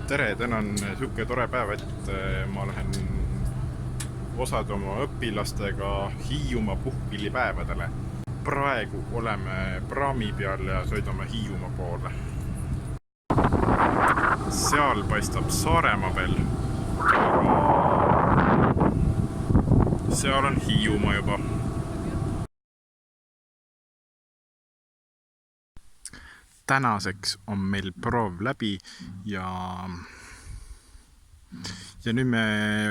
Tere, täna on siuke tore päev, et ma lähen osad oma õpilastega Hiiumaa puhkpillipäevadele. Praegu oleme praami peal ja sõidame Hiiumaa poole. Seal paistab Saaremaa veel. Seal on Hiiumaa juba. Tänaseks on meil proov läbi ja nüüd me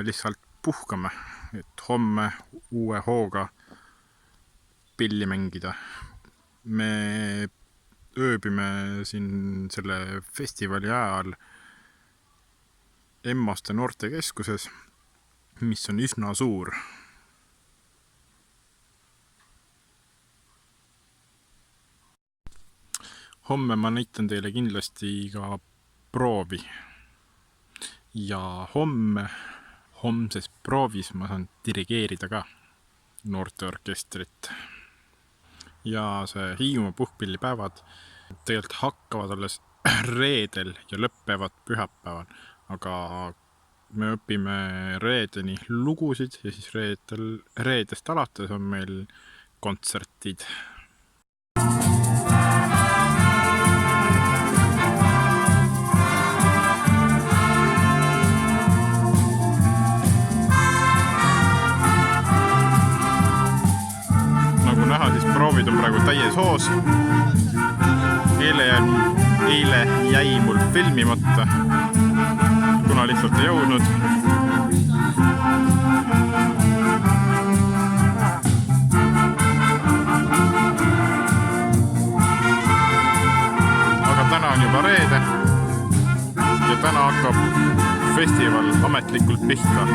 lihtsalt puhkame, et homme uue hooga pilli mängida. Me ööbime siin selle festivali ajal Emmaste noortekeskuses, mis on üsna suur. Homme ma näitan teile kindlasti ka proovi. Ja homses proovis ma saan dirigeerida ka noorteorkestrit. Ja see Hiiumaa puhkpillipäevad tegelikult hakkavad alles reedel ja lõppevad pühapäeval. Aga me õpime reedeni lugusid ja siis reedest alates on meil kontsertid. Nagu näha, siis proovid on praegu täies hoos. Eile jäi mul filmimata, kuna lihtsalt ei jõudnud. Aga täna on juba reede ja täna hakkab festival ametlikult pihta.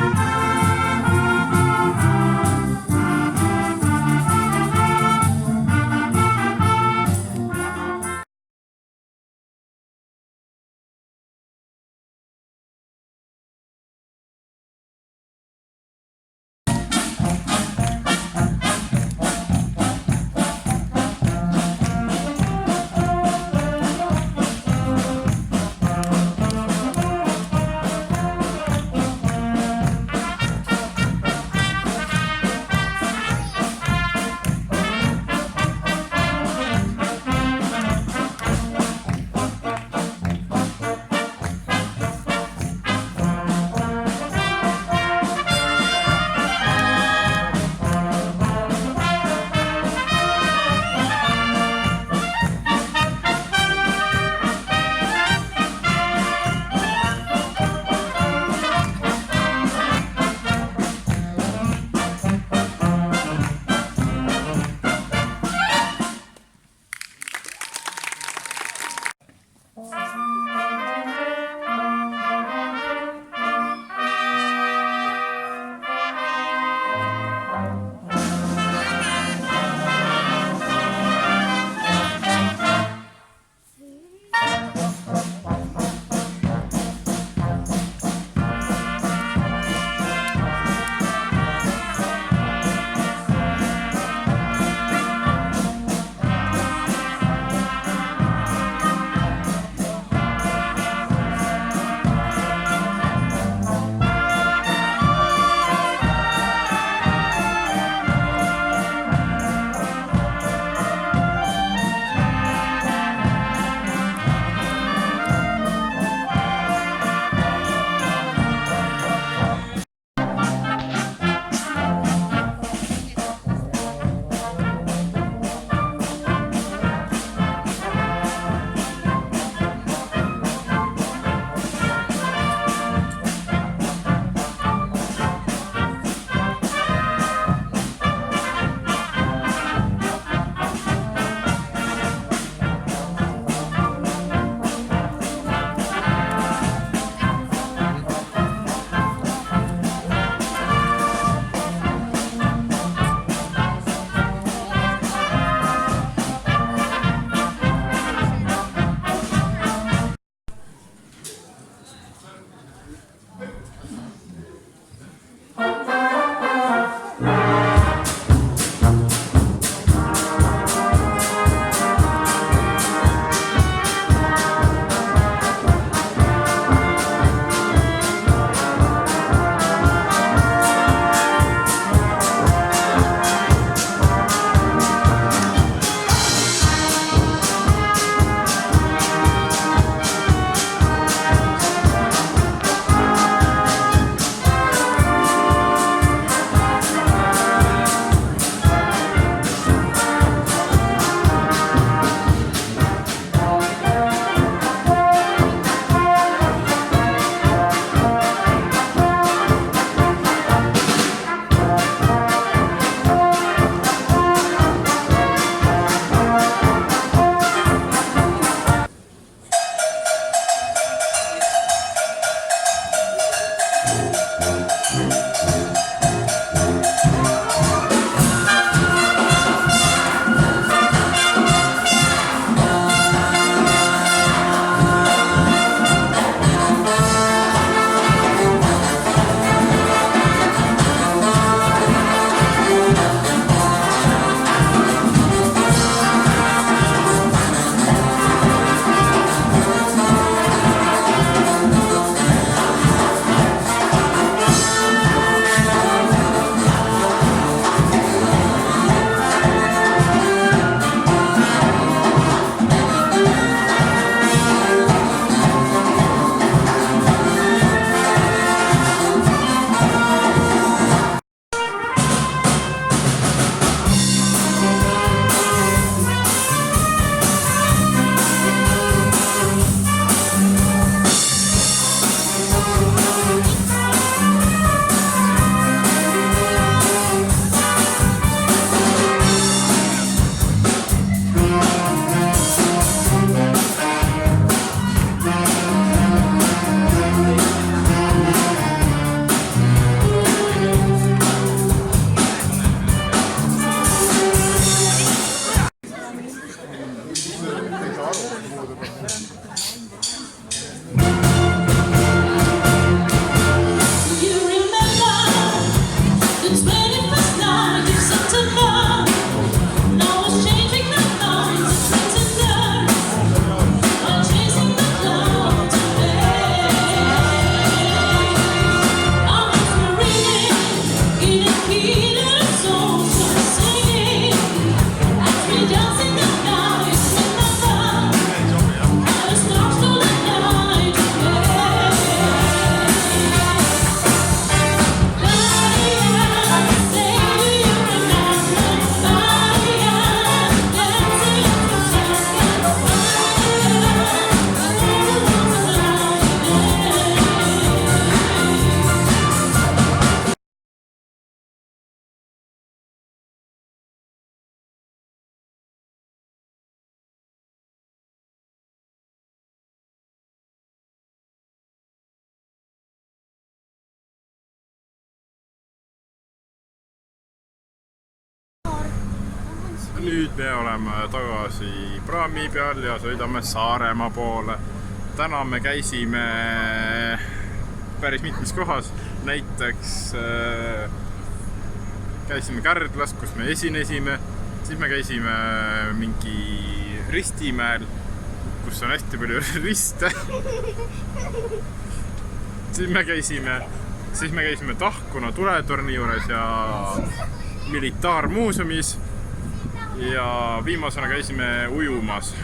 nüüd me oleme tagasi praami peal ja sõidame Saaremaa poole. Täna me käisime päris mitmes kohas, näiteks käisime Kärdlas, kus me esinesime, siis me käisime mingi Ristimäel, kus on hästi palju riste. Siis me käisime Tahkuna tuletorni juures ja militaarmuuseumis ja viimasena käisime ujumas